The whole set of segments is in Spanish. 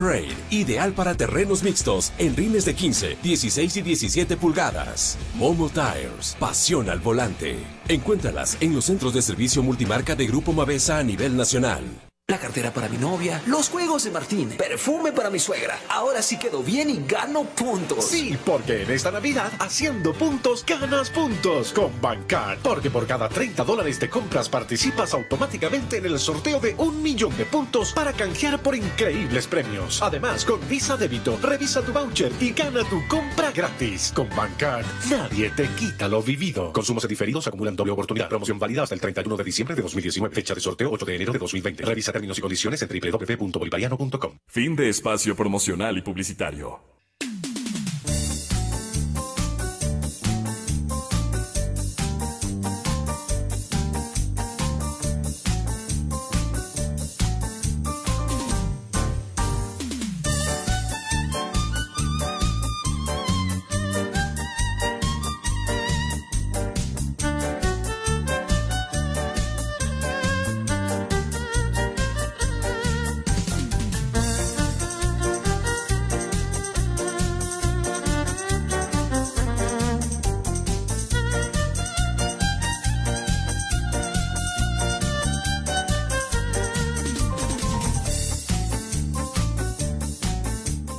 Raid, ideal para terrenos mixtos en rines de 15, 16 y 17 pulgadas. Momo Tires, pasión al volante. Encuéntralas en los centros de servicio multimarca de Grupo Mavesa a nivel nacional. La cartera para mi novia, los juegos de Martín, perfume para mi suegra. Ahora sí quedo bien y gano puntos. Sí, porque en esta Navidad, haciendo puntos, ganas puntos con Bancard. Porque por cada $30 de compras participas automáticamente en el sorteo de 1 millón de puntos para canjear por increíbles premios. Además, con Visa Débito, revisa tu voucher y gana tu compra gratis. Con Bancard, nadie te quita lo vivido. Consumos diferidos acumulan doble oportunidad. Promoción válida hasta el 31 de diciembre de 2019. Fecha de sorteo 8 de enero de 2020. Revisa términos y condiciones en www.bolivariano.com. Fin de espacio promocional y publicitario.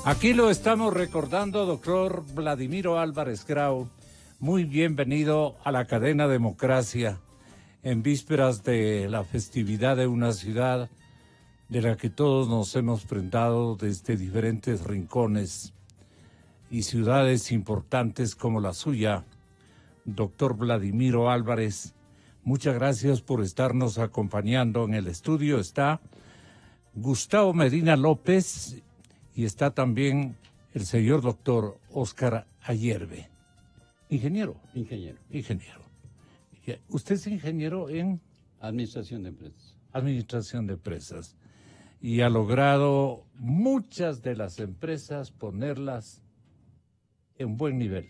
Aquí lo estamos recordando, doctor Vladimiro Álvarez Grau. Muy bienvenido a la cadena Democracia en vísperas de la festividad de una ciudad de la que todos nos hemos prendado desde diferentes rincones y ciudades importantes como la suya. Doctor Vladimiro Álvarez, muchas gracias por estarnos acompañando. En el estudio está Gustavo Medina López y está también el señor doctor Óscar Ayerbe. Ingeniero. Ingeniero. ¿Usted es ingeniero en? Administración de empresas. Administración de empresas. Y ha logrado muchas de las empresas ponerlas en buen nivel.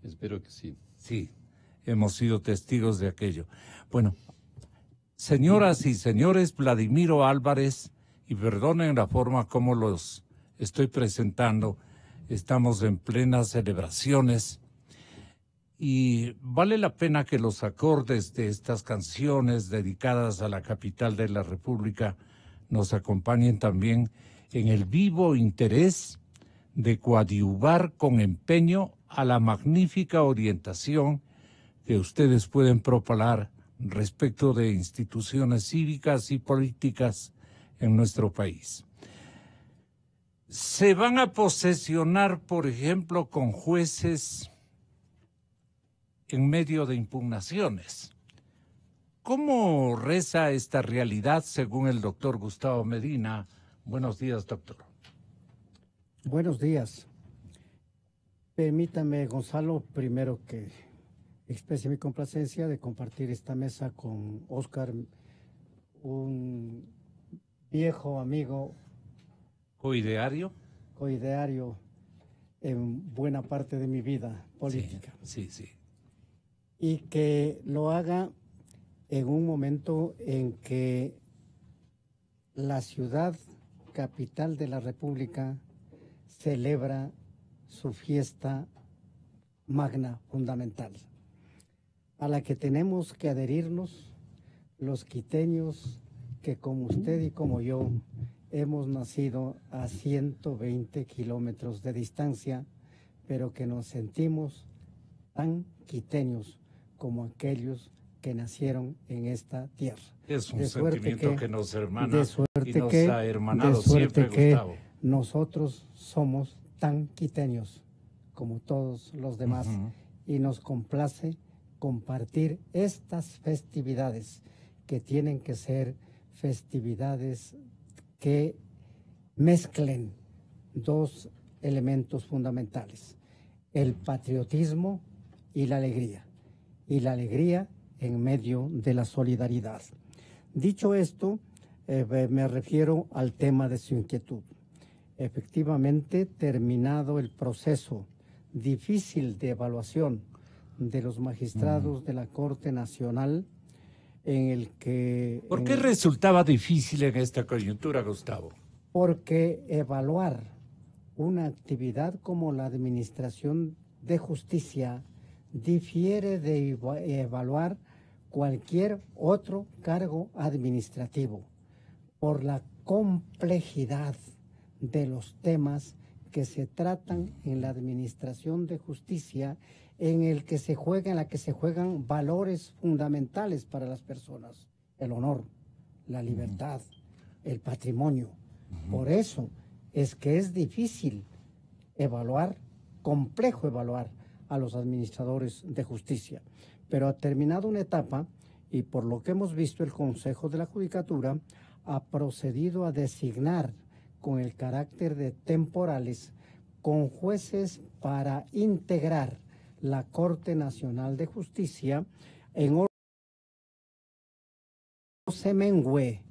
Espero que sí. Sí, hemos sido testigos de aquello. Bueno, señoras y señores, Vladimiro Álvarez, y perdonen la forma como los estoy presentando, estamos en plenas celebraciones y vale la pena que los acordes de estas canciones dedicadas a la capital de la República nos acompañen también en el vivo interés de coadyuvar con empeño a la magnífica orientación que ustedes pueden propalar respecto de instituciones cívicas y políticas en nuestro país. Se van a posesionar, por ejemplo, con jueces en medio de impugnaciones. ¿Cómo reza esta realidad según el doctor Gustavo Medina? Buenos días, doctor. Buenos días. Permítame, Gonzalo, primero que exprese mi complacencia de compartir esta mesa con Óscar, un viejo amigo. ¿Coideario? Coideario en buena parte de mi vida política. Sí, sí, sí. Y que lo haga en un momento en que la ciudad capital de la República celebra su fiesta magna fundamental, a la que tenemos que adherirnos los quiteños que como usted y como yo hemos nacido a 120 kilómetros de distancia, pero que nos sentimos tan quiteños como aquellos que nacieron en esta tierra. Es un sentimiento que nos hermana y nos ha hermanado siempre, Gustavo. Nosotros somos tan quiteños como todos los demás y nos complace compartir estas festividades que tienen que ser festividades que mezclen dos elementos fundamentales, el patriotismo y la alegría en medio de la solidaridad. Dicho esto, me refiero al tema de su inquietud. Efectivamente, terminado el proceso difícil de evaluación de los magistrados de la Corte Nacional, en el que... ¿Por qué resultaba difícil en esta coyuntura, Gustavo? porque evaluar una actividad como la administración de justicia difiere de evaluar cualquier otro cargo administrativo por la complejidad de los temas que se tratan en la administración de justicia, en la que se juegan valores fundamentales para las personas: el honor, la libertad, el patrimonio. Por eso es que es difícil complejo evaluar a los administradores de justicia. Pero ha terminado una etapa, y por lo que hemos visto, el Consejo de la Judicatura ha procedido a designar con el carácter de temporales con jueces para integrar la Corte Nacional de Justicia en orden que se mengue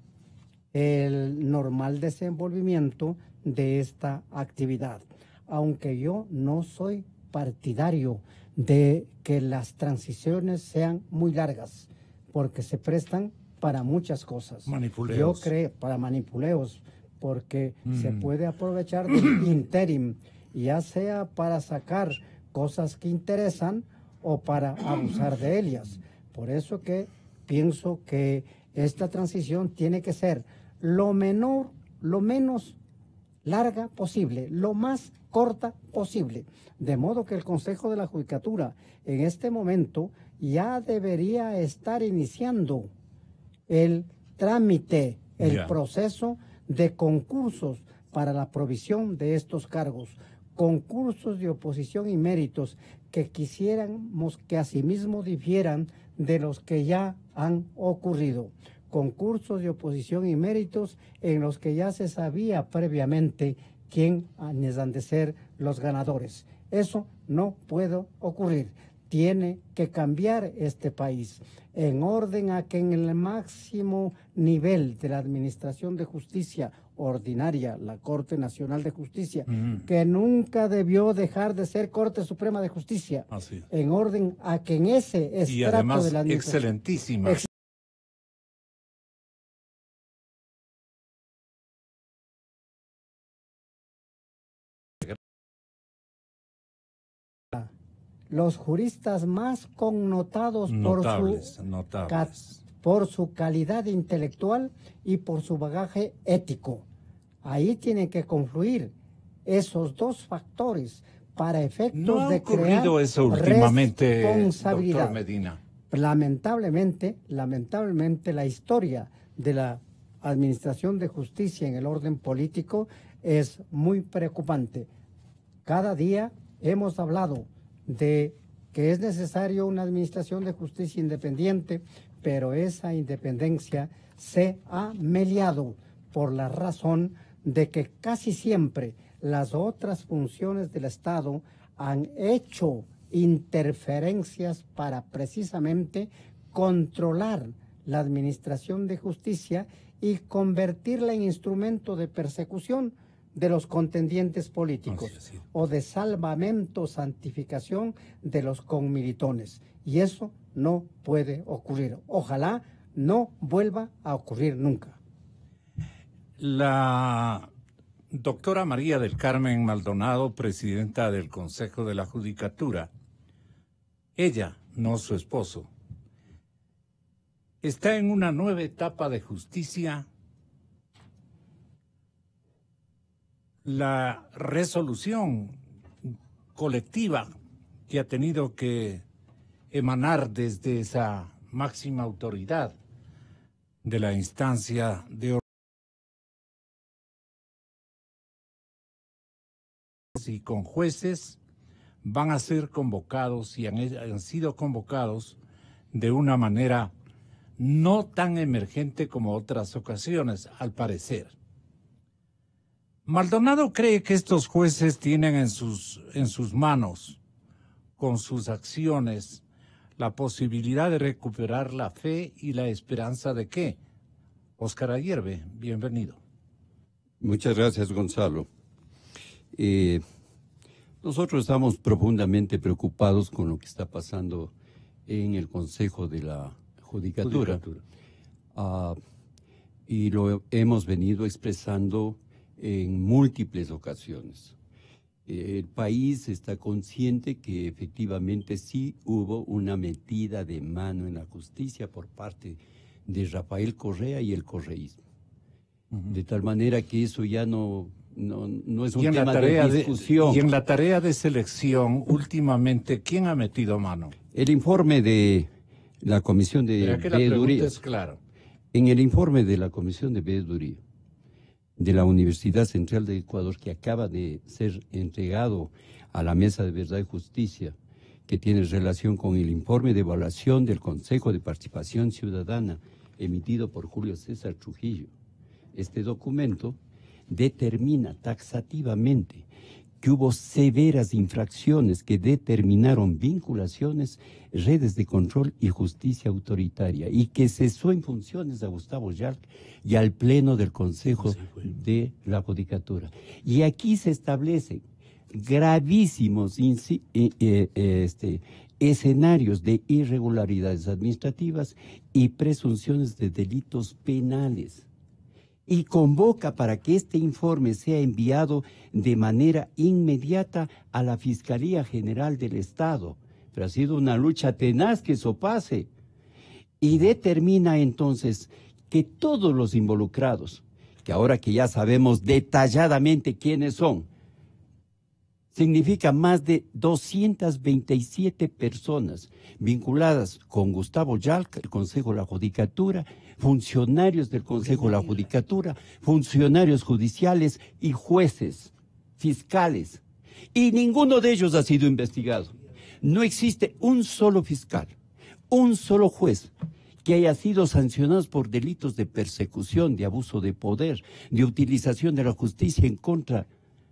el normal desenvolvimiento de esta actividad. Aunque yo no soy partidario de que las transiciones sean muy largas, porque se prestan para muchas cosas. Manipuleos. Yo creo para manipuleos, porque se puede aprovechar del interim, ya sea para sacar cosas que interesan o para abusar de ellas. Por eso que pienso que esta transición tiene que ser lo menos larga posible, lo más corta posible, de modo que el Consejo de la Judicatura en este momento ya debería estar iniciando el trámite, el proceso de concursos para la provisión de estos cargos, concursos de oposición y méritos que quisiéramos que asimismo difieran de los que ya han ocurrido, concursos de oposición y méritos en los que ya se sabía previamente quién han de ser los ganadores. Eso no puede ocurrir. Tiene que cambiar este país en orden a que en el máximo nivel de la Administración de Justicia ordinaria, la Corte Nacional de Justicia, que nunca debió dejar de ser Corte Suprema de Justicia, en orden a que en ese estrato y además de la administración excelentísima. Los juristas más connotados Notables. por su calidad intelectual y por su bagaje ético. Ahí tienen que confluir esos dos factores para efectos de crear ¿No ha ocurrido eso últimamente, responsabilidad? doctor Medina? Lamentablemente, la historia de la administración de justicia en el orden político es muy preocupante. Cada día hemos hablado de que es necesario una administración de justicia independiente, pero esa independencia se ha meliado por la razón de que casi siempre las otras funciones del Estado han hecho interferencias para precisamente controlar la administración de justicia y convertirla en instrumento de persecución de los contendientes políticos o de salvamento, santificación de los conmilitones. Y eso no puede ocurrir. Ojalá no vuelva a ocurrir nunca. La doctora María del Carmen Maldonado, presidenta del Consejo de la Judicatura, ella, no su esposo, está en una nueva etapa de justicia. La resolución colectiva que ha tenido que emanar desde esa máxima autoridad de la instancia de y con jueces van a ser convocados y han sido convocados de una manera no tan emergente como otras ocasiones, al parecer. Maldonado cree que estos jueces tienen en sus manos, con sus acciones, la posibilidad de recuperar la fe y la esperanza de qué. Óscar Ayerbe, bienvenido. Muchas gracias, Gonzalo. Nosotros estamos profundamente preocupados con lo que está pasando en el Consejo de la Judicatura. Y lo hemos venido expresando en múltiples ocasiones. El país está consciente que efectivamente sí hubo una metida de mano en la justicia por parte de Rafael Correa y el correísmo. De tal manera que eso ya no es un tema de discusión. Y en la tarea de selección, últimamente, ¿quién ha metido mano? El informe de la comisión de veeduría. Es claro. En el informe de la comisión de veeduría de la Universidad Central de Ecuador, que acaba de ser entregado a la Mesa de Verdad y Justicia, que tiene relación con el informe de evaluación del Consejo de Participación Ciudadana emitido por Julio César Trujillo. Este documento determina taxativamente que hubo severas infracciones que determinaron vinculaciones, redes de control y justicia autoritaria, y que cesó en funciones a Gustavo Yarc y al Pleno del Consejo de la Judicatura. Y aquí se establecen gravísimos escenarios de irregularidades administrativas y presunciones de delitos penales. Y convoca para que este informe sea enviado de manera inmediata a la Fiscalía General del Estado. Pero ha sido una lucha tenaz que eso pase. Y determina entonces que todos los involucrados, que ahora que ya sabemos detalladamente quiénes son, significa más de 227 personas vinculadas con Gustavo Yarc, el Consejo de la Judicatura, funcionarios del Consejo de la Judicatura, funcionarios judiciales y jueces, fiscales. Y ninguno de ellos ha sido investigado. No existe un solo fiscal, un solo juez que haya sido sancionado por delitos de persecución, de abuso de poder, de utilización de la justicia en contra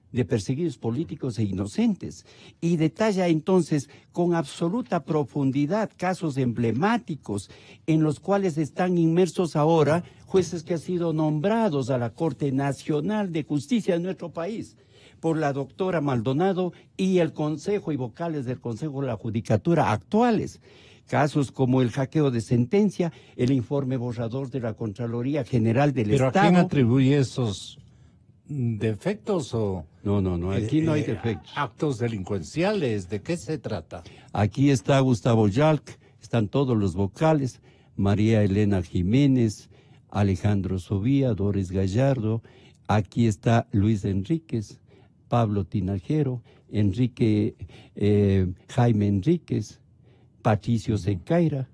de perseguidos políticos e inocentes, y detalla entonces con absoluta profundidad casos emblemáticos en los cuales están inmersos ahora jueces que han sido nombrados a la Corte Nacional de Justicia de nuestro país por la doctora Maldonado y el Consejo y vocales del Consejo de la Judicatura actuales. Casos como el hackeo de sentencia, el informe borrador de la Contraloría General del Estado. ¿Pero a quién atribuye esos defectos o...? No, aquí no hay defectos. ¿Actos delincuenciales? ¿De qué se trata? Aquí está Gustavo Yarc, están todos los vocales, María Elena Jiménez, Alejandro Sobía, Doris Gallardo, aquí está Luis Enríquez, Pablo Tinajero, Jaime Enríquez, Patricio Secaira.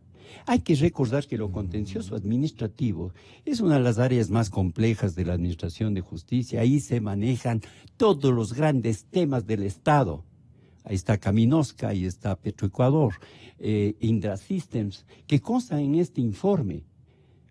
Hay que recordar que lo contencioso administrativo es una de las áreas más complejas de la administración de justicia. Ahí se manejan todos los grandes temas del Estado. Ahí está Caminosca, ahí está Petroecuador, Indra Systems, que constan en este informe.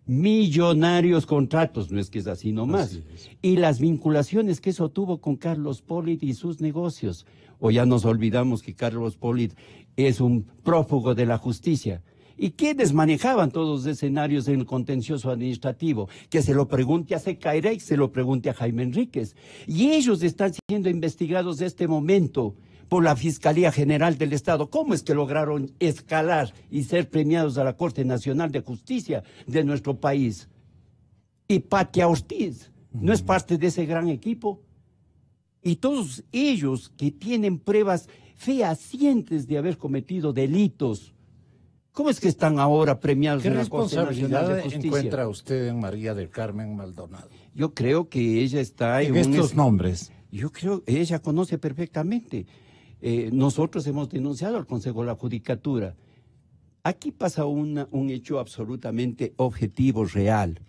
Millonarios contratos, no es que es así nomás. Y las vinculaciones que eso tuvo con Carlos Polit y sus negocios. O ya nos olvidamos que Carlos Polit es un prófugo de la justicia. ¿Y quiénes manejaban todos los escenarios en el contencioso administrativo? Que se lo pregunte a Secaira y se lo pregunte a Jaime Enríquez. Y ellos están siendo investigados en este momento por la Fiscalía General del Estado. ¿Cómo es que lograron escalar y ser premiados a la Corte Nacional de Justicia de nuestro país? Y Patia Ortiz no es parte de ese gran equipo. Y todos ellos que tienen pruebas fehacientes de haber cometido delitos, ¿cómo es que están ahora premiados en la Corte Nacional de Justicia? ¿Qué responsabilidad encuentra usted en María del Carmen Maldonado? Yo creo que ella está en estos nombres. Yo creo que ella conoce perfectamente. Nosotros hemos denunciado al Consejo de la Judicatura. Aquí pasa un hecho absolutamente objetivo, real.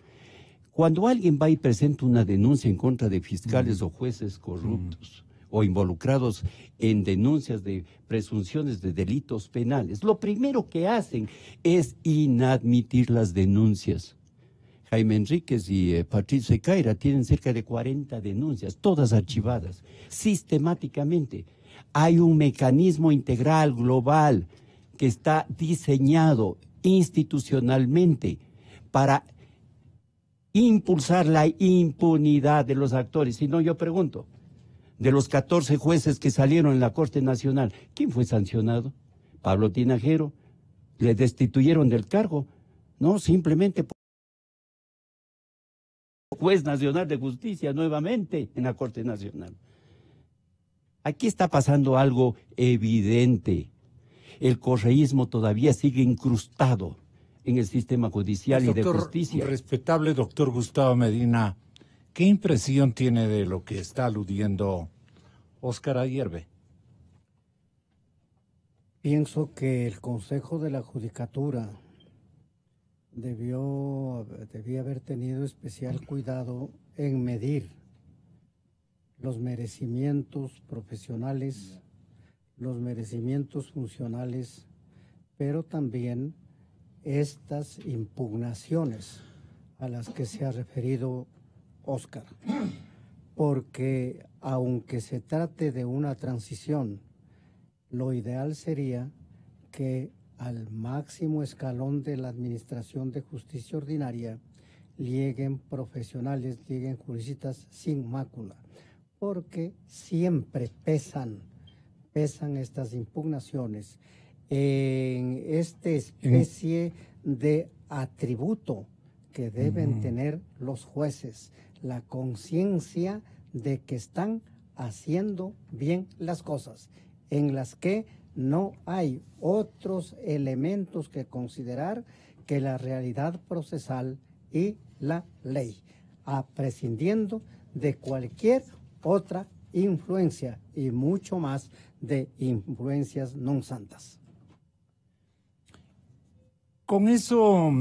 Cuando alguien va y presenta una denuncia en contra de fiscales o jueces corruptos o involucrados en denuncias de presunciones de delitos penales, lo primero que hacen es inadmitir las denuncias. Jaime Enríquez y Patricio Secaira tienen cerca de 40 denuncias, todas archivadas, sistemáticamente. Hay un mecanismo integral, global, que está diseñado institucionalmente para impulsar la impunidad de los actores. Si no, yo pregunto, de los 14 jueces que salieron en la Corte Nacional, ¿quién fue sancionado? Pablo Tinajero. ¿Le destituyeron del cargo? No, simplemente juez nacional de justicia nuevamente en la Corte Nacional. Aquí está pasando algo evidente. El correísmo todavía sigue incrustado en el sistema judicial y de justicia. Respetable doctor Gustavo Medina, ¿qué impresión tiene de lo que está aludiendo Óscar Ayerbe? Pienso que el Consejo de la Judicatura debía haber tenido especial cuidado en medir los merecimientos profesionales, los merecimientos funcionales, pero también estas impugnaciones a las que se ha referido Óscar. Porque aunque se trate de una transición, lo ideal sería que al máximo escalón de la Administración de Justicia Ordinaria lleguen profesionales, lleguen juristas sin mácula, porque siempre pesan estas impugnaciones en esta especie de atributo que deben tener los jueces, la conciencia de que están haciendo bien las cosas, en las que no hay otros elementos que considerar que la realidad procesal y la ley, prescindiendo de cualquier otra influencia y mucho más de influencias non santas. Con eso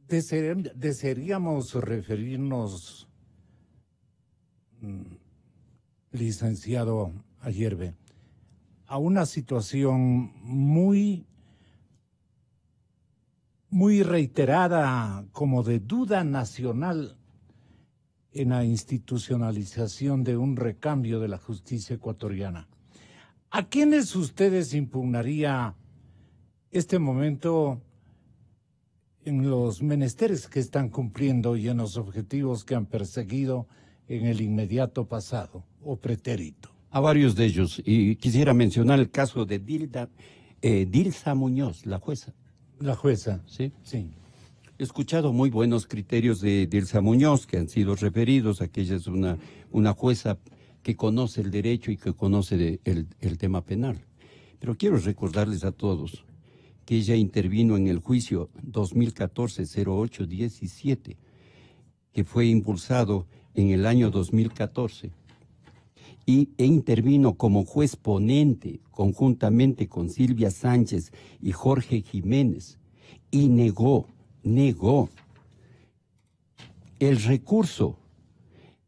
desearíamos referirnos, licenciado Ayerbe, a una situación muy reiterada como de duda nacional en la institucionalización de un recambio de la justicia ecuatoriana. ¿A quiénes ustedes impugnaría este momento en los menesteres que están cumpliendo y en los objetivos que han perseguido en el inmediato pasado o pretérito? A varios de ellos, y quisiera mencionar el caso de Dilsa Muñoz, la jueza. La jueza. Sí. Sí. He escuchado muy buenos criterios de Dilsa Muñoz que han sido referidos. Aquella es una jueza que conoce el derecho y que conoce el tema penal. Pero quiero recordarles a todos que ella intervino en el juicio 2014-08-17, que fue impulsado en el año 2014, e intervino como juez ponente conjuntamente con Silvia Sánchez y Jorge Jiménez, y negó el recurso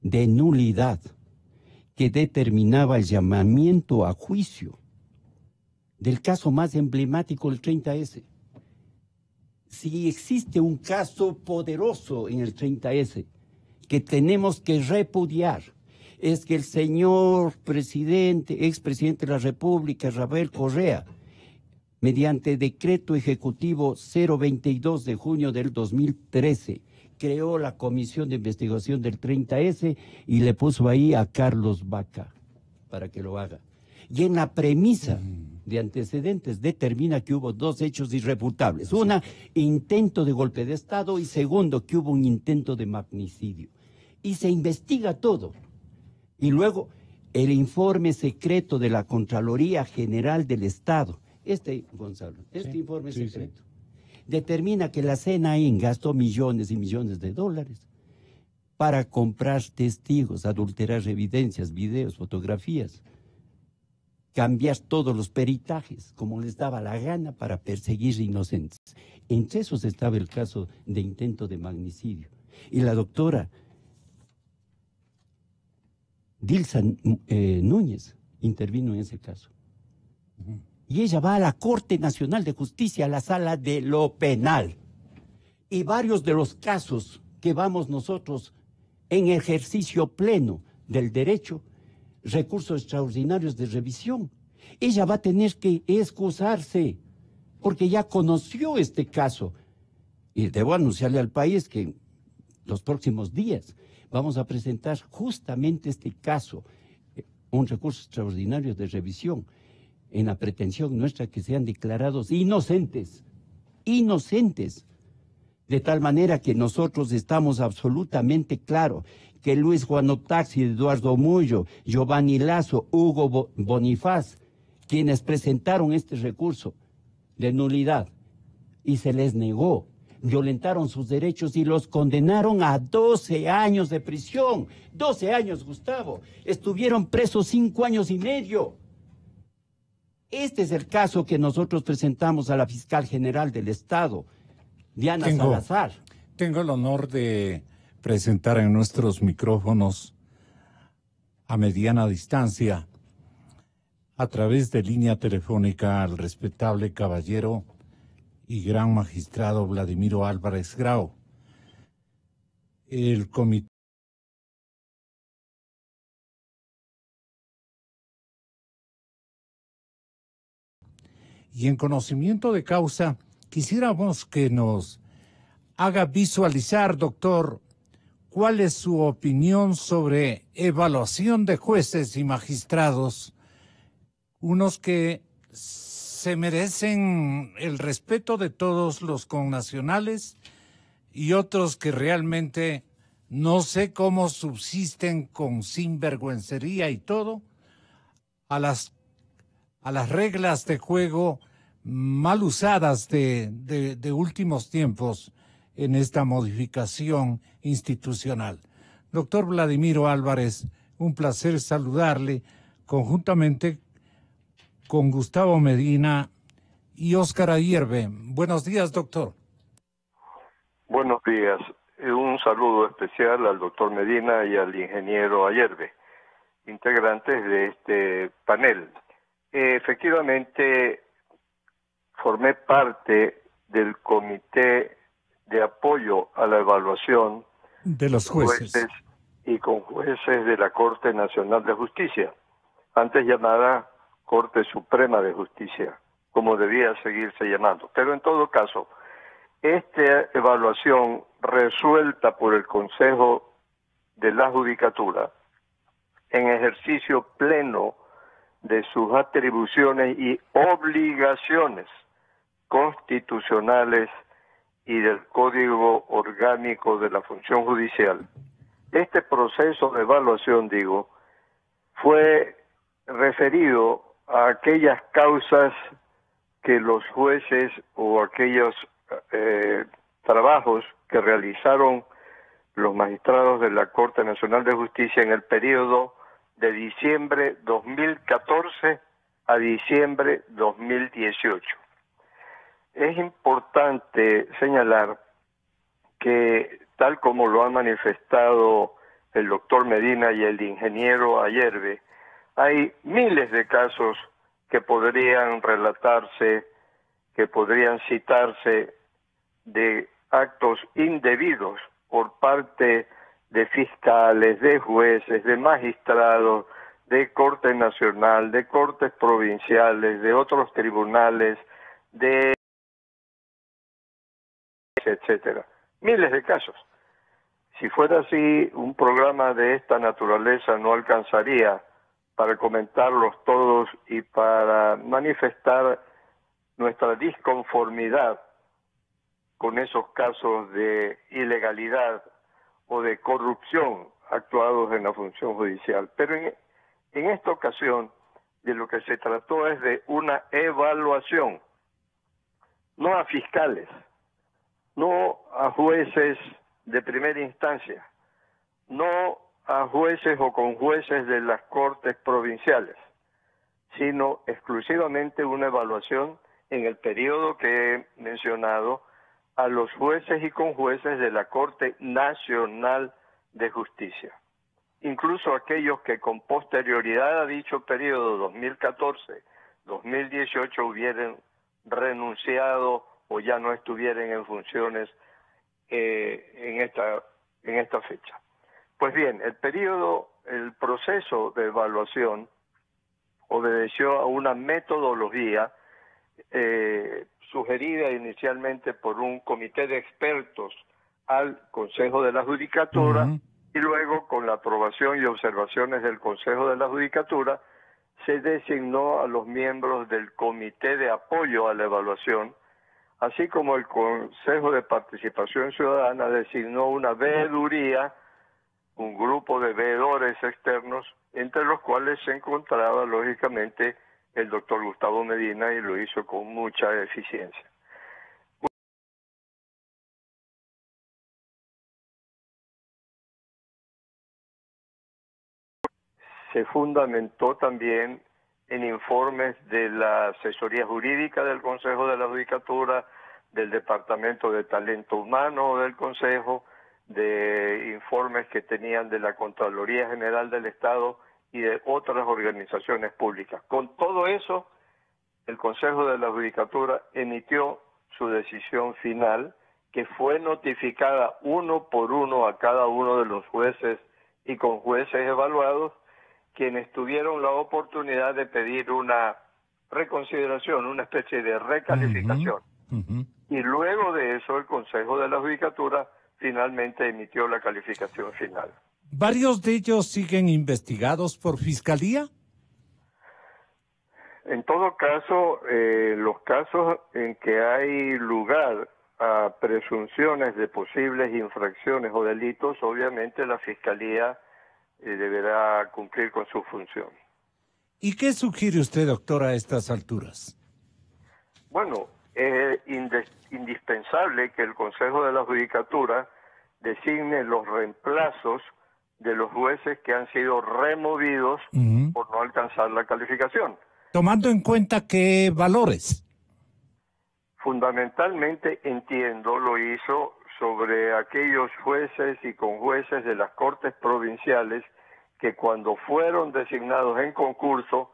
de nulidad que determinaba el llamamiento a juicio del caso más emblemático, el 30S. Si existe un caso poderoso en el 30S que tenemos que repudiar, es que el señor expresidente de la República, Rafael Correa, mediante decreto ejecutivo 022 de junio del 2013, creó la Comisión de Investigación del 30S y le puso ahí a Carlos Vaca para que lo haga. Y en la premisa de antecedentes determina que hubo dos hechos irrefutables. Una, intento de golpe de Estado, y segundo, que hubo un intento de magnicidio. Y se investiga todo. Y luego el informe secreto de la Contraloría General del Estado, Gonzalo, informe secreto, determina que la CNAIN gastó millones y millones de dólares para comprar testigos, adulterar evidencias, videos, fotografías, cambiar todos los peritajes como les daba la gana para perseguir inocentes. Entre esos estaba el caso de intento de magnicidio. Y la doctora Dilsa Núñez intervino en ese caso. Y ella va a la Corte Nacional de Justicia, a la sala de lo penal. Y varios de los casos que vamos nosotros en ejercicio pleno del derecho, recursos extraordinarios de revisión, ella va a tener que excusarse porque ya conoció este caso. Y debo anunciarle al país que los próximos días vamos a presentar justamente este caso, un recurso extraordinario de revisión, en la pretensión nuestra que sean declarados inocentes De tal manera que nosotros estamos absolutamente claros que Luis Juan Otaxi, Eduardo Mullo, Giovanni Lazo, Hugo Bonifaz, quienes presentaron este recurso de nulidad y se les negó, violentaron sus derechos y los condenaron a 12 años de prisión. 12 años, Gustavo. Estuvieron presos 5 años y medio. Este es el caso que nosotros presentamos a la fiscal general del Estado, Diana Salazar. Tengo el honor de presentar en nuestros micrófonos a mediana distancia, a través de línea telefónica, al respetable caballero y gran magistrado Vladimiro Álvarez Grau. El comité y en conocimiento de causa, quisiéramos que nos haga visualizar, doctor, cuál es su opinión sobre evaluación de jueces y magistrados, unos que se merecen el respeto de todos los connacionales y otros que realmente no sé cómo subsisten con sinvergüencería y todo a las reglas de juego mal usadas de últimos tiempos en esta modificación institucional. Doctor Vladimiro Álvarez, un placer saludarle conjuntamente con Gustavo Medina y Óscar Ayerbe. Buenos días, doctor. Buenos días. Un saludo especial al doctor Medina y al ingeniero Ayerbe, integrantes de este panel. Efectivamente, formé parte del comité de apoyo a la evaluación de los jueces y con jueces de la Corte Nacional de Justicia, antes llamada Corte Suprema de Justicia, como debía seguirse llamando. Pero en todo caso, esta evaluación resuelta por el Consejo de la Judicatura en ejercicio pleno de sus atribuciones y obligaciones constitucionales y del Código Orgánico de la Función Judicial. Este proceso de evaluación, fue referido a aquellas causas que los jueces o aquellos trabajos que realizaron los magistrados de la Corte Nacional de Justicia en el periodo de diciembre 2014 a diciembre 2018. Es importante señalar que, tal como lo han manifestado el doctor Medina y el ingeniero Ayerbe, hay miles de casos que podrían relatarse, que podrían citarse de actos indebidos por parte de fiscales, de jueces, de magistrados, de Corte Nacional, de cortes provinciales, de otros tribunales, de etcétera. Miles de casos. Si fuera así, un programa de esta naturaleza no alcanzaría para comentarlos todos y para manifestar nuestra disconformidad con esos casos de ilegalidad o de corrupción actuados en la función judicial. Pero en esta ocasión, de lo que se trató es de una evaluación, no a fiscales, no a jueces de primera instancia, no a jueces o conjueces de las cortes provinciales, sino exclusivamente una evaluación en el periodo que he mencionado a los jueces y conjueces de la Corte Nacional de Justicia. Incluso aquellos que con posterioridad a dicho periodo 2014-2018 hubieran renunciado o ya no estuvieran en funciones en esta fecha. Pues bien, el proceso de evaluación obedeció a una metodología sugerida inicialmente por un comité de expertos al Consejo de la Judicatura y luego, con la aprobación y observaciones del Consejo de la Judicatura, se designó a los miembros del Comité de Apoyo a la Evaluación así como el Consejo de Participación Ciudadana designó una veeduría, un grupo de veedores externos, entre los cuales se encontraba, lógicamente, el doctor Gustavo Medina, y lo hizo con mucha eficiencia. Se fundamentó también en informes de la asesoría jurídica del Consejo de la Judicatura, del Departamento de Talento Humano del Consejo, de informes que tenían de la Contraloría General del Estado y de otras organizaciones públicas. Con todo eso, el Consejo de la Judicatura emitió su decisión final, que fue notificada uno por uno a cada uno de los jueces y con jueces evaluados, quienes tuvieron la oportunidad de pedir una reconsideración, una especie de recalificación. Y luego de eso, el Consejo de la Judicatura finalmente emitió la calificación final. ¿Varios de ellos siguen investigados por Fiscalía? En todo caso, los casos en que hay lugar a presunciones de posibles infracciones o delitos, obviamente la Fiscalía deberá cumplir con su función. ¿Y qué sugiere usted, doctor, a estas alturas? Bueno, es indispensable que el Consejo de la Judicatura designe los reemplazos de los jueces que han sido removidos por no alcanzar la calificación. ¿Tomando en cuenta qué valores? Fundamentalmente, entiendo, lo hizo sobre aquellos jueces y conjueces de las Cortes Provinciales que cuando fueron designados en concurso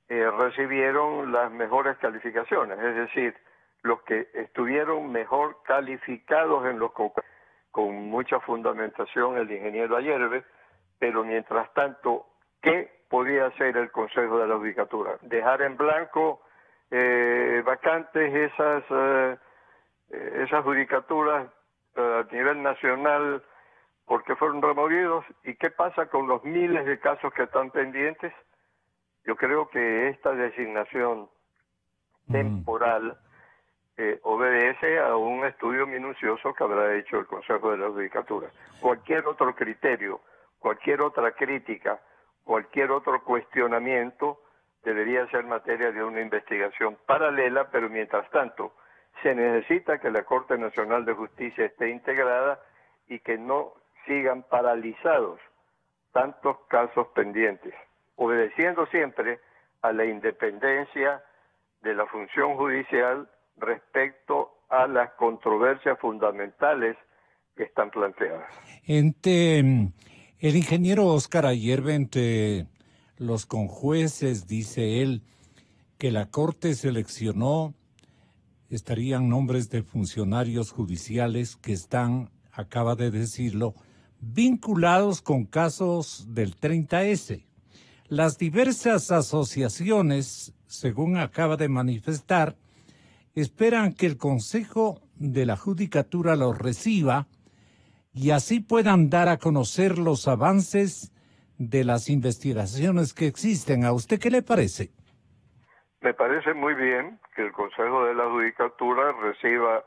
recibieron las mejores calificaciones, es decir, los que estuvieron mejor calificados en los concursos. Con mucha fundamentación el ingeniero Ayerbe, pero mientras tanto, ¿qué podía hacer el Consejo de la Judicatura? Dejar en blanco vacantes esas judicaturas a nivel nacional porque fueron removidos. ¿Y qué pasa con los miles de casos que están pendientes? Yo creo que esta designación temporal obedece a un estudio minucioso que habrá hecho el Consejo de la Judicatura. Cualquier otro criterio, cualquier otra crítica, cualquier otro cuestionamiento debería ser materia de una investigación paralela, pero mientras tanto se necesita que la Corte Nacional de Justicia esté integrada y que no sigan paralizados tantos casos pendientes, obedeciendo siempre a la independencia de la función judicial respecto a las controversias fundamentales que están planteadas. El ingeniero Óscar Ayerbe, entre los conjueces, dice él, que la Corte seleccionó, estarían nombres de funcionarios judiciales que están, acaba de decirlo, vinculados con casos del 30S. Las diversas asociaciones, según acaba de manifestar, esperan que el Consejo de la Judicatura los reciba y así puedan dar a conocer los avances de las investigaciones que existen. ¿A usted qué le parece? Me parece muy bien que el Consejo de la Judicatura reciba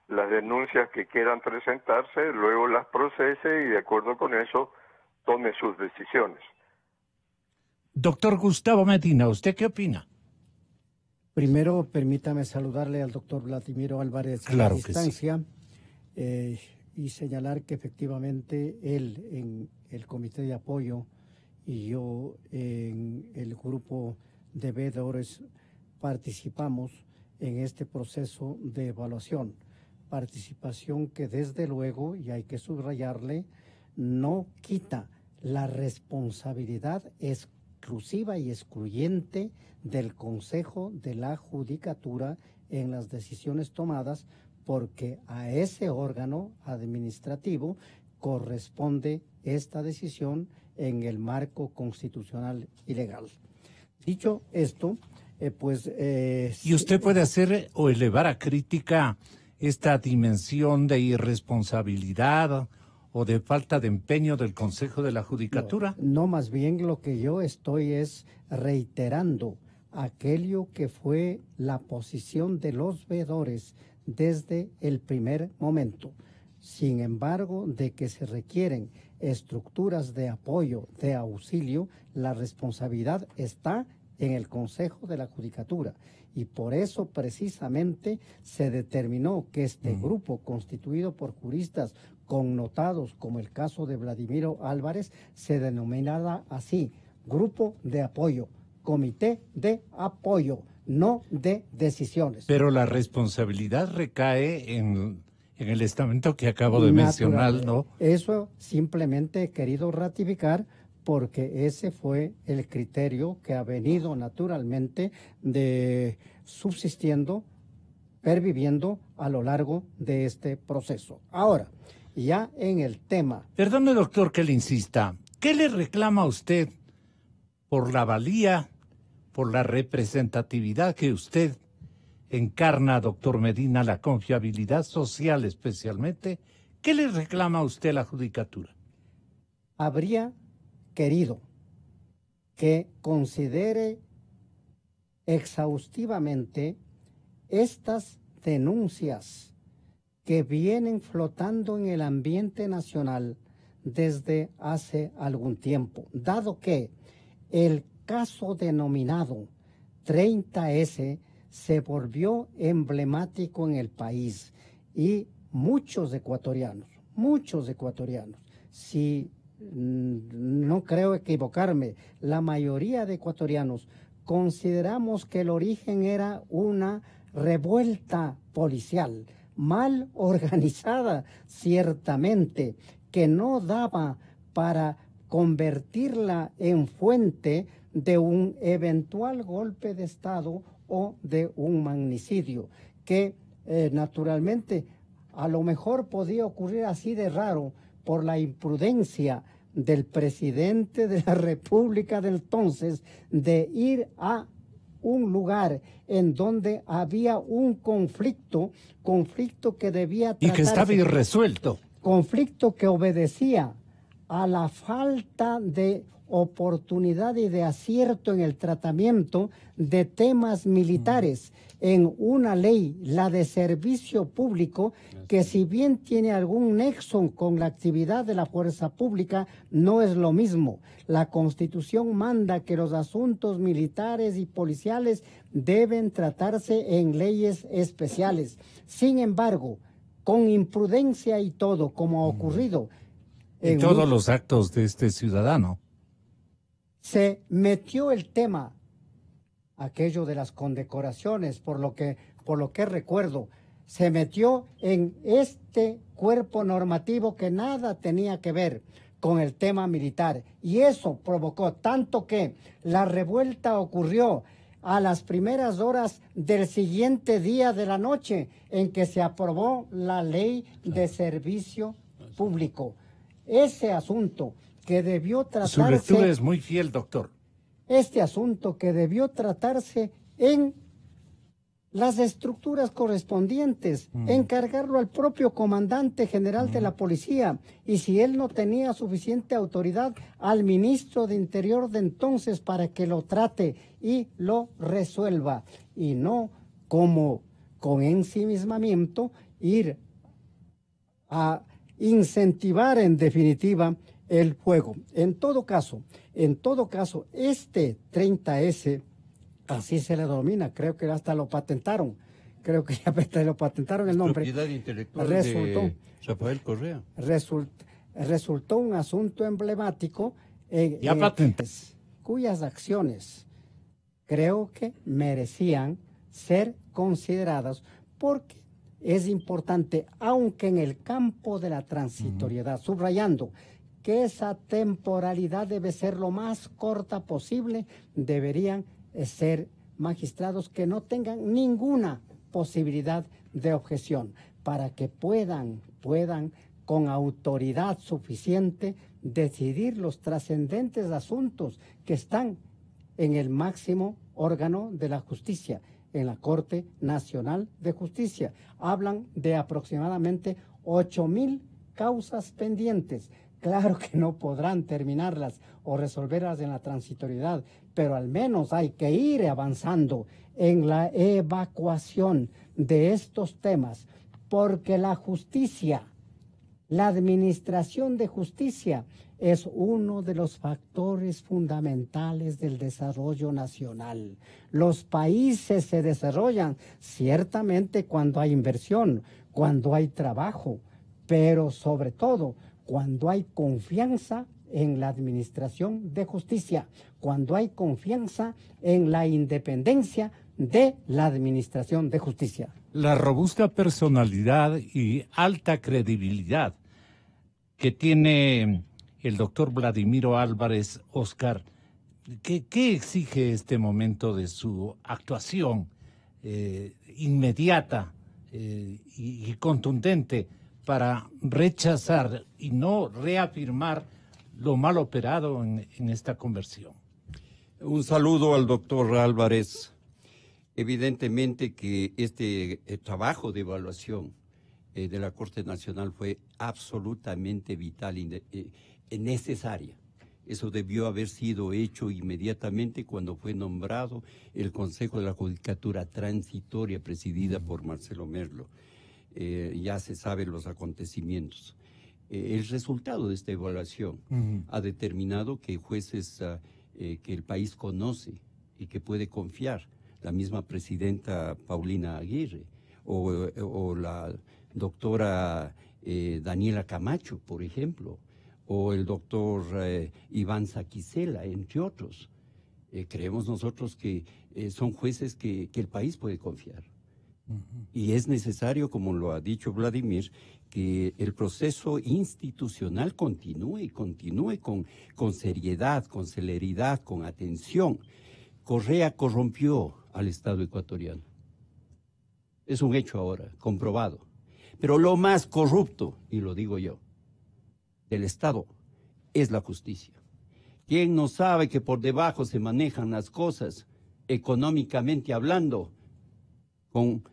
las denuncias que quieran presentarse, luego las procese y de acuerdo con eso tome sus decisiones. Doctor Gustavo Medina, ¿usted qué opina? Primero, permítame saludarle al doctor Vladimiro Álvarez claro a distancia y señalar que efectivamente él en el comité de apoyo y yo en el grupo de veedores participamos en este proceso de evaluación. Participación que desde luego, y hay que subrayarle, no quita la responsabilidad exclusiva y excluyente del Consejo de la Judicatura en las decisiones tomadas, porque a ese órgano administrativo corresponde esta decisión en el marco constitucional y legal. Dicho esto, ¿Y usted puede hacer o elevar a crítica esta dimensión de irresponsabilidad o de falta de empeño del Consejo de la Judicatura? No, más bien lo que yo estoy es reiterando aquello que fue la posición de los veedores desde el primer momento. Sin embargo, de que se requieren estructuras de apoyo, de auxilio, la responsabilidad está en el Consejo de la Judicatura. Y por eso precisamente se determinó que este grupo, constituido por juristas connotados, como el caso de Vladimiro Álvarez, se denominara así: Grupo de Apoyo, Comité de Apoyo, no de decisiones. Pero la responsabilidad recae en el estamento que acabo de mencionar, ¿no? Eso simplemente he querido ratificar porque ese fue el criterio que ha venido naturalmente subsistiendo, perviviendo a lo largo de este proceso. Ahora, ya en el tema... Perdone, doctor, que le insista. ¿Qué le reclama a usted por la valía, por la representatividad que usted encarna, doctor Medina, la confiabilidad social especialmente? ¿Qué le reclama a usted a la Judicatura? Habría querido que considere exhaustivamente estas denuncias que vienen flotando en el ambiente nacional desde hace algún tiempo, dado que el caso denominado 30S se volvió emblemático en el país y muchos ecuatorianos, si no creo equivocarme, la mayoría de ecuatorianos consideramos que el origen era una revuelta policial, mal organizada ciertamente, que no daba para convertirla en fuente de un eventual golpe de Estado o de un magnicidio, que naturalmente a lo mejor podía ocurrir así de raro por la imprudencia del presidente de la República del entonces de ir a un lugar en donde había un conflicto que debía tratarse, y que estaba irresuelto. Conflicto que obedecía a la falta de oportunidad y de acierto en el tratamiento de temas militares en una ley, la de servicio público, que si bien tiene algún nexo con la actividad de la fuerza pública, no es lo mismo. La Constitución manda que los asuntos militares y policiales deben tratarse en leyes especiales. Sin embargo, con imprudencia y todo, como ha ocurrido en todos los actos de este ciudadano, se metió el tema, aquello de las condecoraciones, por lo que recuerdo, se metió en este cuerpo normativo que nada tenía que ver con el tema militar. Y eso provocó tanto que la revuelta ocurrió a las primeras horas del siguiente día de la noche en que se aprobó la ley de servicio público. Ese asunto que debió tratarse... Su lectura es muy fiel, doctor. Este asunto que debió tratarse en las estructuras correspondientes, encargarlo al propio comandante general de la policía, y si él no tenía suficiente autoridad, al ministro de Interior de entonces para que lo trate y lo resuelva, y no como con ensimismamiento ir a incentivar en definitiva el juego. En todo caso, este 30S, así se le denomina, creo que hasta lo patentaron, el nombre. Propiedad intelectual de Rafael Correa. Resultó un asunto emblemático cuyas acciones creo que merecían ser consideradas, porque es importante, aunque en el campo de la transitoriedad, subrayando que esa temporalidad debe ser lo más corta posible, deberían ser magistrados que no tengan ninguna posibilidad de objeción, para que puedan con autoridad suficiente decidir los trascendentes asuntos que están en el máximo órgano de la justicia, en la Corte Nacional de Justicia. Hablan de aproximadamente 8,000 causas pendientes Claro que no podrán terminarlas o resolverlas en la transitoriedad, pero al menos hay que ir avanzando en la evacuación de estos temas, porque la justicia, la administración de justicia, es uno de los factores fundamentales del desarrollo nacional. Los países se desarrollan ciertamente cuando hay inversión, cuando hay trabajo, pero sobre todo cuando hay confianza en la administración de justicia, cuando hay confianza en la independencia de la administración de justicia. La robusta personalidad y alta credibilidad que tiene el doctor Vladimiro Álvarez, Oscar, ¿qué exige este momento de su actuación inmediata y contundente para rechazar y no reafirmar lo mal operado en esta conversión? Un saludo al doctor Álvarez. Evidentemente que este trabajo de evaluación de la Corte Nacional fue absolutamente vital y necesaria. Eso debió haber sido hecho inmediatamente cuando fue nombrado el Consejo de la Judicatura Transitoria presidida por Marcelo Merlo. Ya se saben los acontecimientos. El resultado de esta evaluación ha determinado que jueces que el país conoce y que puede confiar, la misma presidenta Paulina Aguirre o la doctora Daniela Camacho, por ejemplo, o el doctor Iván Saquicela, entre otros. Creemos nosotros que son jueces que el país puede confiar. Y es necesario, como lo ha dicho Vladimir, que el proceso institucional continúe con seriedad, con celeridad, con atención. Correa corrompió al Estado ecuatoriano. Es un hecho ahora, comprobado. Pero lo más corrupto, y lo digo yo, del Estado es la justicia. ¿Quién no sabe que por debajo se manejan las cosas, económicamente hablando, con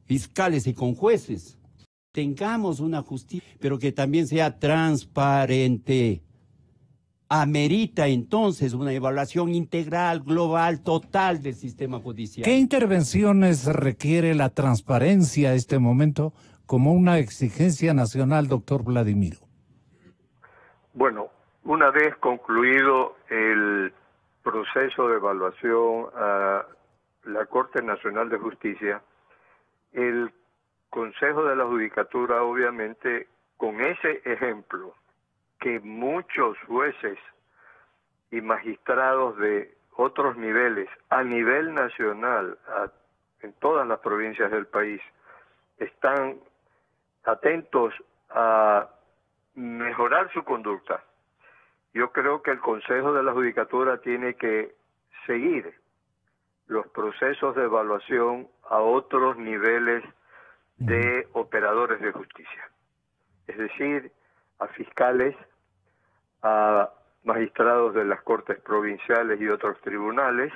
fiscales y con jueces? Tengamos una justicia, pero que también sea transparente. Amerita entonces una evaluación integral, global, total del sistema judicial. ¿Qué intervenciones requiere la transparencia a este momento como una exigencia nacional, doctor Vladimiro? Bueno, una vez concluido el proceso de evaluación a la Corte Nacional de Justicia, el Consejo de la Judicatura, obviamente, con ese ejemplo que muchos jueces y magistrados de otros niveles, a nivel nacional, en todas las provincias del país, están atentos a mejorar su conducta. Yo creo que el Consejo de la Judicatura tiene que seguir los procesos de evaluación a otros niveles de operadores de justicia, es decir, a fiscales, a magistrados de las cortes provinciales y otros tribunales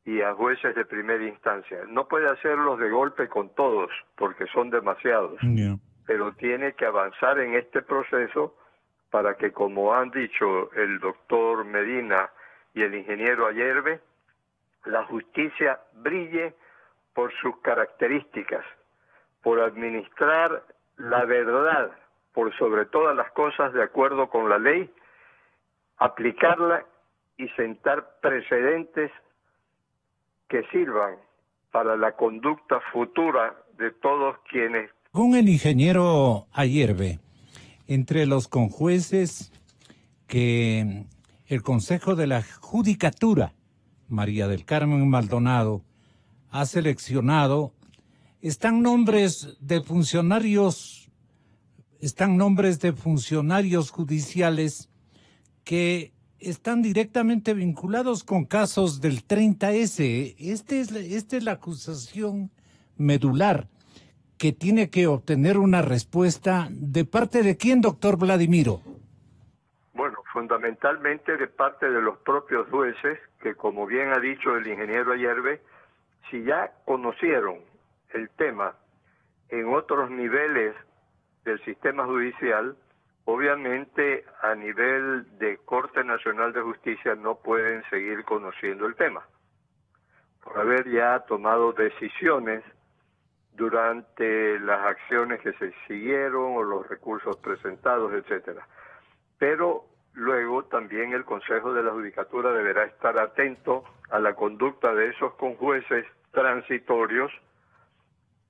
y a jueces de primera instancia. No puede hacerlos de golpe con todos, porque son demasiados, pero tiene que avanzar en este proceso para que, como han dicho el doctor Medina y el ingeniero Ayerbe, la justicia brille por sus características, por administrar la verdad, por sobre todas las cosas de acuerdo con la ley, aplicarla y sentar precedentes que sirvan para la conducta futura de todos quienes. Según el ingeniero Ayerbe, entre los conjueces que el Consejo de la Judicatura, María del Carmen Maldonado, ha seleccionado, están nombres de funcionarios judiciales que están directamente vinculados con casos del 30S. Esta es la acusación medular que tiene que obtener una respuesta. ¿De parte de quién, doctor Vladimiro? Bueno, fundamentalmente de parte de los propios jueces, que como bien ha dicho el ingeniero Ayerbe, si ya conocieron el tema en otros niveles del sistema judicial, obviamente a nivel de Corte Nacional de Justicia no pueden seguir conociendo el tema, por haber ya tomado decisiones durante las acciones que se siguieron o los recursos presentados, etcétera. Pero luego también el Consejo de la Judicatura deberá estar atento a la conducta de esos conjueces transitorios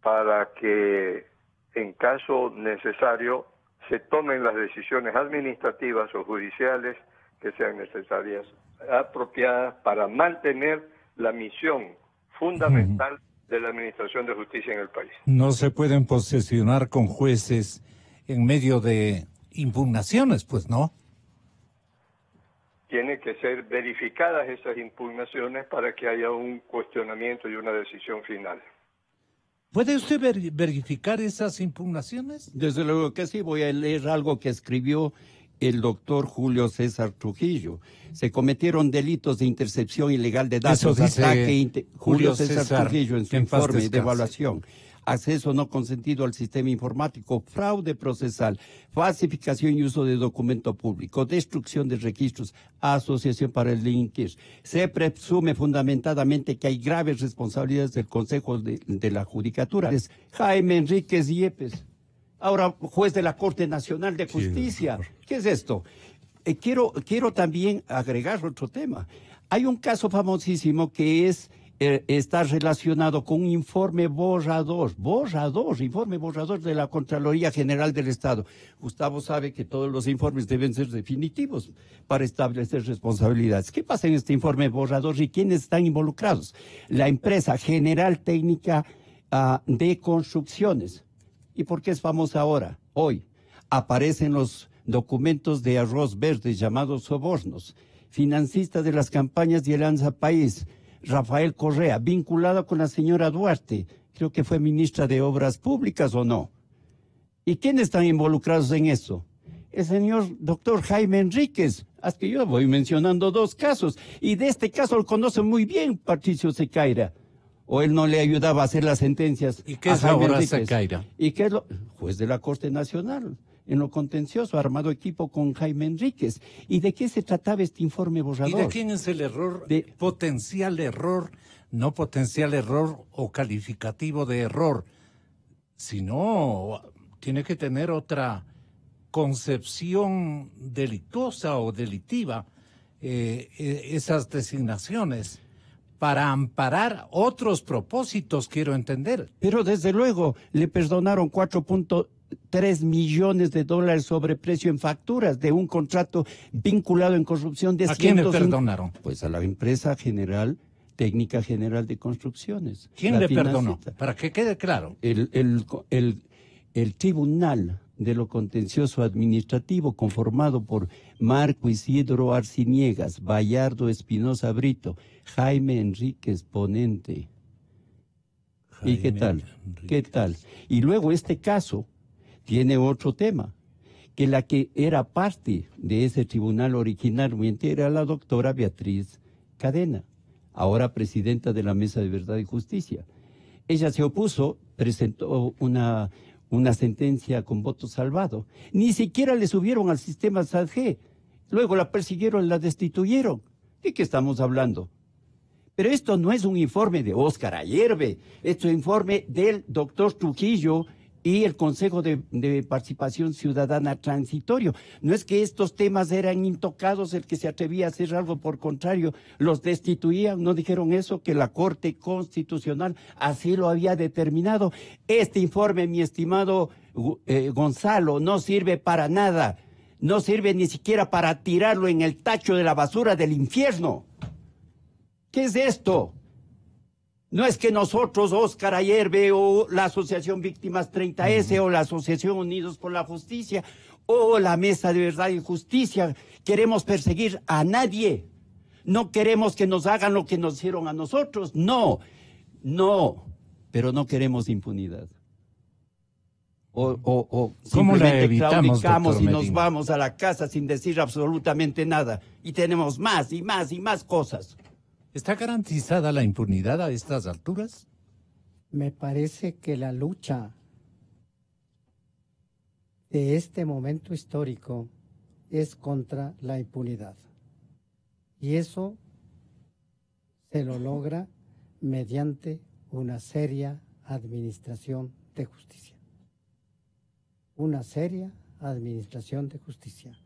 para que en caso necesario se tomen las decisiones administrativas o judiciales que sean necesarias, apropiadas para mantener la misión fundamental de la Administración de Justicia en el país. No se pueden posesionar con jueces en medio de impugnaciones, pues, ¿no? Tienen que ser verificadas esas impugnaciones para que haya un cuestionamiento y una decisión final. ¿Puede usted verificar esas impugnaciones? Desde luego que sí. Voy a leer algo que escribió el doctor Julio César Trujillo. Se cometieron delitos de intercepción ilegal de datos, Eso dice ataque Julio César Trujillo en su que en paz informe de descanse. evaluación. Acceso no consentido al sistema informático, fraude procesal, falsificación y uso de documento público, destrucción de registros, asociación para delinquir. Se presume fundamentadamente que hay graves responsabilidades del Consejo de la Judicatura. Es Jaime Enríquez Yepes, ahora juez de la Corte Nacional de Justicia. ¿Qué es esto? Quiero también agregar otro tema. Hay un caso famosísimo que está relacionado con un informe informe borrador de la Contraloría General del Estado. Gustavo sabe que todos los informes deben ser definitivos para establecer responsabilidades. ¿Qué pasa en este informe borrador y quiénes están involucrados? La empresa General Técnica de Construcciones. ¿Y por qué es famosa ahora? Hoy aparecen los documentos de Arroz Verde llamados sobornos. Financista de las campañas de Alianza País, Rafael Correa, vinculado con la señora Duarte, creo que fue ministra de Obras Públicas o no. ¿Y quiénes están involucrados en eso? El señor doctor Jaime Enríquez, hasta que yo voy mencionando dos casos, y de este caso lo conoce muy bien Patricio Sequeira, o él no le ayudaba a hacer las sentencias. ¿Y qué a es Jaime ahora Enríquez. Sequeira? ¿Y qué es juez de la Corte Nacional? En lo contencioso, armado equipo con Jaime Enríquez. ¿Y de qué se trataba este informe borrador? ¿Y de quién es el error? Potencial error, no potencial error o calificativo de error, sino tiene que tener otra concepción delictuosa o delictiva esas designaciones para amparar otros propósitos, quiero entender. Pero desde luego le perdonaron 4.3 millones de dólares sobreprecio en facturas de un contrato vinculado en corrupción de ¿A quién le 105? perdonaron? Pues a la empresa general, Técnica General de Construcciones. ¿Quién la le perdonó? financista. Para que quede claro. El Tribunal de lo Contencioso Administrativo, conformado por Marco Isidro Arciniegas, Bayardo Espinosa Brito, Jaime Enríquez Ponente. ¿Y qué tal? ¿Qué tal? Y luego este caso tiene otro tema, que la que era parte de ese tribunal originalmente era la doctora Beatriz Cadena, ahora presidenta de la Mesa de Verdad y Justicia. Ella se opuso, presentó una sentencia con voto salvado. Ni siquiera le subieron al sistema SADG. Luego la persiguieron, la destituyeron. ¿De qué estamos hablando? Pero esto no es un informe de Óscar Ayerbe, esto es un informe del doctor Trujillo y el Consejo de Participación Ciudadana Transitorio. No es que estos temas eran intocados, el que se atrevía a hacer algo, por contrario, los destituían. No dijeron eso, que la Corte Constitucional así lo había determinado. Este informe, mi estimado Gonzalo, no sirve para nada. No sirve ni siquiera para tirarlo en el tacho de la basura del infierno. ¿Qué es esto? No es que nosotros, Óscar Ayerbe, o la Asociación Víctimas 30S, o la Asociación Unidos por la Justicia, o la Mesa de Verdad y Justicia, queremos perseguir a nadie. No queremos que nos hagan lo que nos hicieron a nosotros. No, pero no queremos impunidad. O ¿Cómo la simplemente evitamos, claudicamos doctor y nos Medina? vamos a la casa sin decir absolutamente nada. Y tenemos más y más y más cosas. ¿Está garantizada la impunidad a estas alturas? Me parece que la lucha de este momento histórico es contra la impunidad. Y eso se lo logra mediante una seria administración de justicia. Una seria administración de justicia.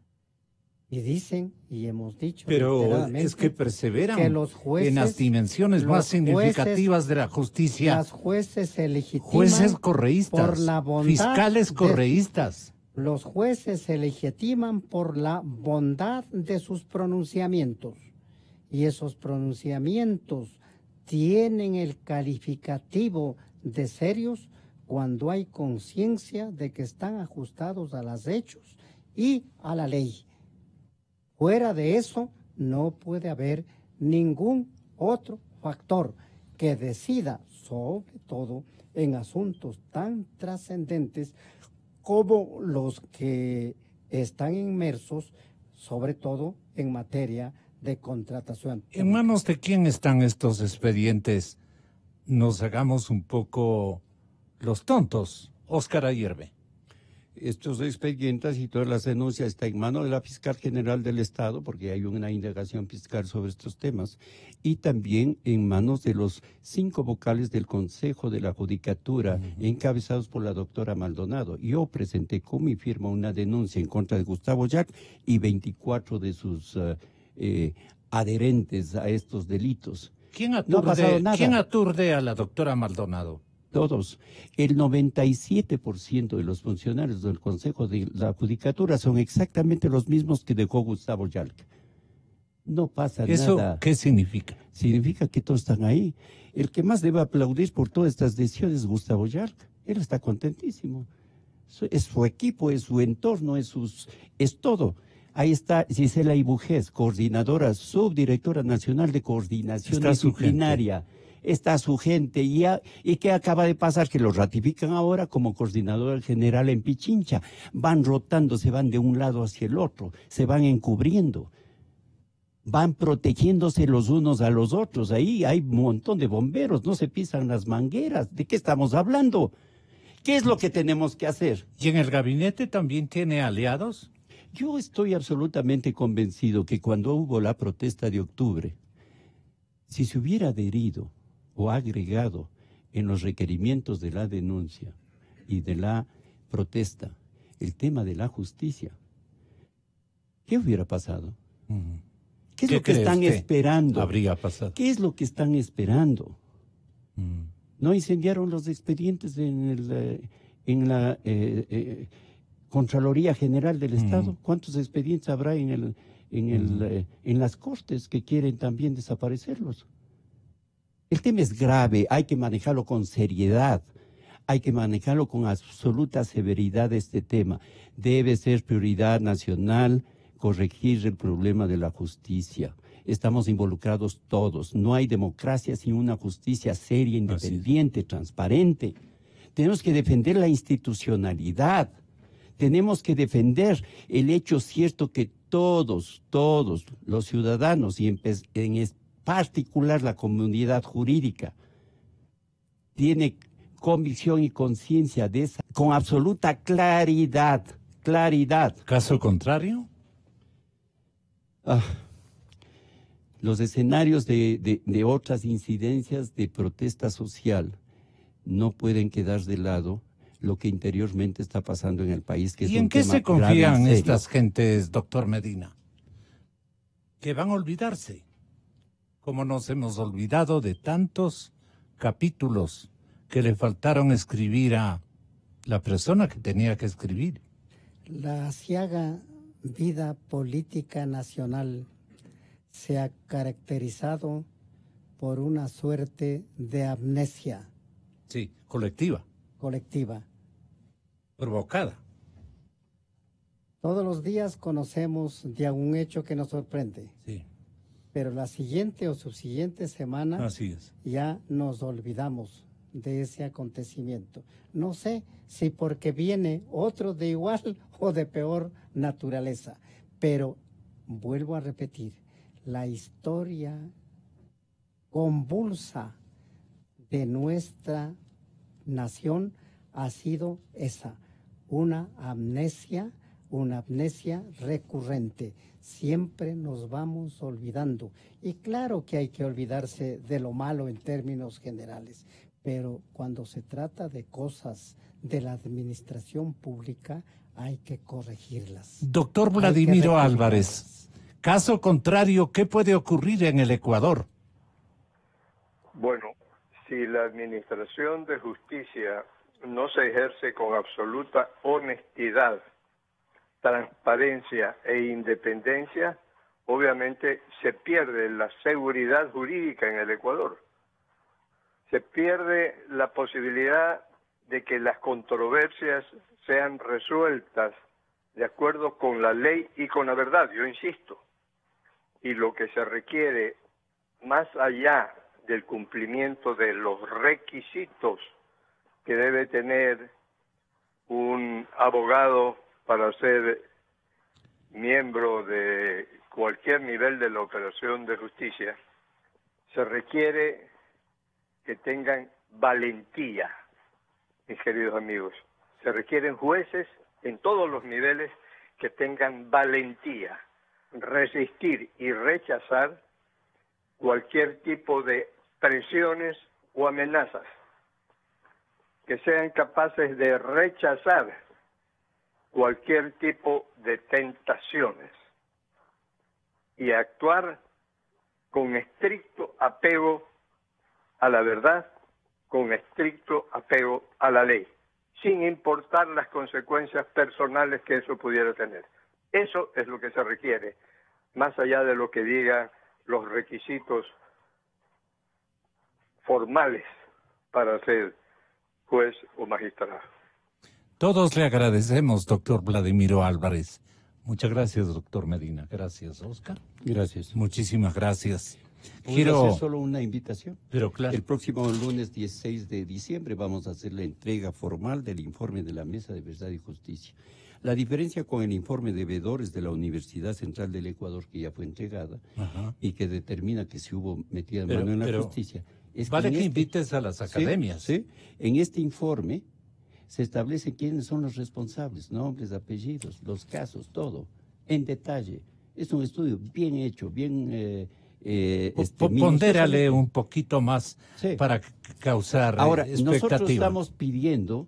Y dicen, y hemos dicho... Pero es que perseveran que los jueces, en las dimensiones más significativas de la justicia. Los jueces se legitiman jueces correístas, por la bondad fiscales correístas. Los jueces se legitiman por la bondad de sus pronunciamientos. Y esos pronunciamientos tienen el calificativo de serios cuando hay conciencia de que están ajustados a los hechos y a la ley. Fuera de eso, no puede haber ningún otro factor que decida, sobre todo en asuntos tan trascendentes como los que están inmersos, sobre todo en materia de contratación. ¿En manos de quién están estos expedientes? Nos hagamos un poco los tontos. Óscar Ayerbe. Estos expedientes y todas las denuncias están en manos de la Fiscal General del Estado, porque hay una indagación fiscal sobre estos temas, y también en manos de los 5 vocales del Consejo de la Judicatura, encabezados por la doctora Maldonado. Yo presenté con mi firma una denuncia en contra de Gustavo Jack y 24 de sus adherentes a estos delitos. ¿Quién aturde, no ha pasado nada. ¿Quién aturde a la doctora Maldonado? Todos. El 97% de los funcionarios del Consejo de la Judicatura son exactamente los mismos que dejó Gustavo Yalc. No pasa ¿Eso nada. qué significa? Significa que todos están ahí. El que más debe aplaudir por todas estas decisiones es Gustavo Yalc. Él está contentísimo. Es su equipo, es su entorno, es todo. Ahí está Gisela Ibujés, coordinadora, subdirectora nacional de coordinación disciplinaria. Está su gente. ¿Y qué acaba de pasar? Que lo ratifican ahora como coordinador general en Pichincha. Van rotando, se van de un lado hacia el otro, se van encubriendo. Van protegiéndose los unos a los otros. Ahí hay un montón de bomberos, no se pisan las mangueras. ¿De qué estamos hablando? ¿Qué es lo que tenemos que hacer? ¿Y en el gabinete también tiene aliados? Yo estoy absolutamente convencido que cuando hubo la protesta de octubre, si se hubiera adherido o agregado en los requerimientos de la denuncia y de la protesta el tema de la justicia, ¿qué hubiera pasado? ¿Qué es lo que están esperando? Habría pasado. ¿Qué es lo que están esperando? ¿No incendiaron los expedientes en la Contraloría General del Estado? ¿Cuántos expedientes habrá en las Cortes que quieren también desaparecerlos? El tema es grave, hay que manejarlo con seriedad, hay que manejarlo con absoluta severidad este tema. Debe ser prioridad nacional corregir el problema de la justicia. Estamos involucrados todos. No hay democracia sin una justicia seria, independiente, transparente. Tenemos que defender la institucionalidad. Tenemos que defender el hecho cierto que todos los ciudadanos y en particular la comunidad jurídica tiene convicción y conciencia de esa con absoluta claridad. ¿Caso contrario? Los escenarios de otras incidencias de protesta social no pueden quedar de lado lo que interiormente está pasando en el país. Que ¿Y es en un qué tema se confían grave y estas gentes, doctor Medina? Que van a olvidarse, como nos hemos olvidado de tantos capítulos que le faltaron escribir a la persona que tenía que escribir. La aciaga vida política nacional se ha caracterizado por una suerte de amnesia. Sí, colectiva. Provocada. Todos los días conocemos de algún hecho que nos sorprende. Sí. Pero la siguiente o subsiguiente semana Así es. ya nos olvidamos de ese acontecimiento. No sé si porque viene otro de igual o de peor naturaleza, pero vuelvo a repetir, la historia convulsa de nuestra nación ha sido esa, una amnesia recurrente. Siempre nos vamos olvidando. Y claro que hay que olvidarse de lo malo en términos generales, pero cuando se trata de cosas de la administración pública, hay que corregirlas. Doctor Vladimiro Álvarez, caso contrario, ¿qué puede ocurrir en el Ecuador? Bueno, si la administración de justicia no se ejerce con absoluta honestidad, transparencia e independencia, obviamente se pierde la seguridad jurídica en el Ecuador. Se pierde la posibilidad de que las controversias sean resueltas de acuerdo con la ley y con la verdad, yo insisto. Y lo que se requiere, más allá del cumplimiento de los requisitos que debe tener un abogado para ser miembro de cualquier nivel de la operación de justicia, se requiere que tengan valentía, mis queridos amigos. Se requieren jueces en todos los niveles que tengan valentía, resistir y rechazar cualquier tipo de presiones o amenazas, que sean capaces de rechazar cualquier tipo de tentaciones y actuar con estricto apego a la verdad, con estricto apego a la ley, sin importar las consecuencias personales que eso pudiera tener. Eso es lo que se requiere, más allá de lo que digan los requisitos formales para ser juez o magistrado. Todos le agradecemos, doctor Vladimiro Álvarez. Muchas gracias, doctor Medina. Gracias, Oscar. Gracias. Muchísimas gracias. Quiero hacer solo una invitación. Pero claro. El próximo lunes 16 de diciembre vamos a hacer la entrega formal del informe de la Mesa de Verdad y Justicia. La diferencia con el informe de veedores de la Universidad Central del Ecuador, que ya fue entregada, y que determina que se hubo metida mano en la justicia. Es vale que invites a las academias. Sí, en este informe se establece quiénes son los responsables, nombres, apellidos, los casos, todo, en detalle. Es un estudio bien hecho, bien... pondérale un poquito más para causar Ahora, expectativa. Nosotros estamos pidiendo,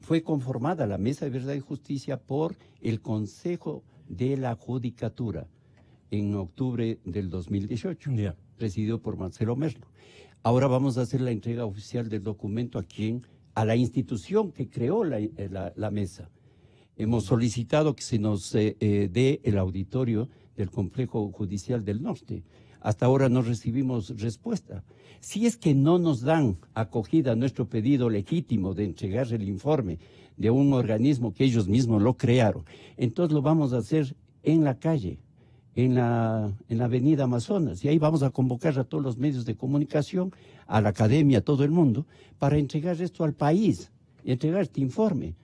fue conformada la Mesa de Verdad y Justicia por el Consejo de la Judicatura en octubre del 2018, presidido por Marcelo Merlo. Ahora vamos a hacer la entrega oficial del documento a la institución que creó la mesa. Hemos solicitado que se nos dé el auditorio del Complejo Judicial del Norte. Hasta ahora no recibimos respuesta. Si es que no nos dan acogida a nuestro pedido legítimo de entregar el informe de un organismo que ellos mismos lo crearon, entonces lo vamos a hacer en la calle, en la avenida Amazonas, y ahí vamos a convocar a todos los medios de comunicación, a la academia, a todo el mundo, para entregar esto al país, y entregar este informe.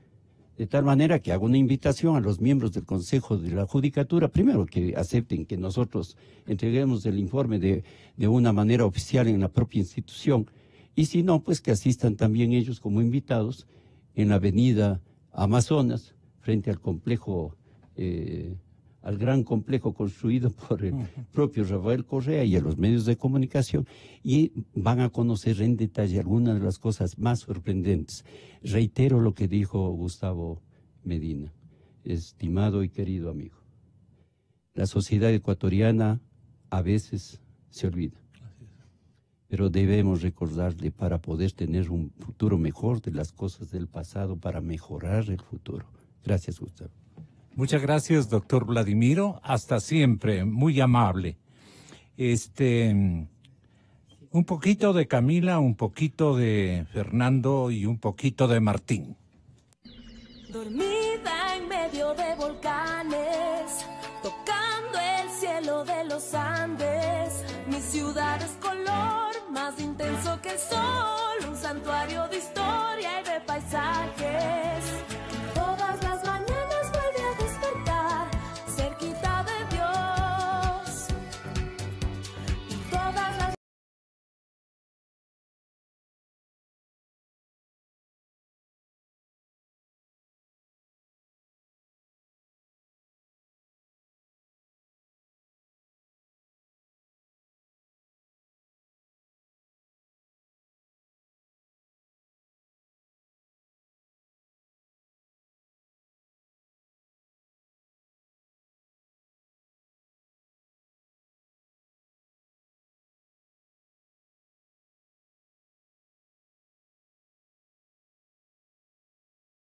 De tal manera que hago una invitación a los miembros del Consejo de la Judicatura, primero que acepten que nosotros entreguemos el informe de una manera oficial en la propia institución, y si no, pues que asistan también ellos como invitados en la avenida Amazonas, frente al complejo, al gran complejo construido por el propio Rafael Correa y a los medios de comunicación, y van a conocer en detalle algunas de las cosas más sorprendentes. Reitero lo que dijo Gustavo Medina, estimado y querido amigo. La sociedad ecuatoriana a veces se olvida, pero debemos recordarle para poder tener un futuro mejor de las cosas del pasado, para mejorar el futuro. Gracias, Gustavo. Muchas gracias, doctor Vladimiro. Hasta siempre, muy amable. Un poquito de Camila, un poquito de Fernando y un poquito de Martín. Dormida en medio de volcanes, tocando el cielo de los Andes. Mi ciudad es color más intenso que el sol, un santuario de historia y de paisajes.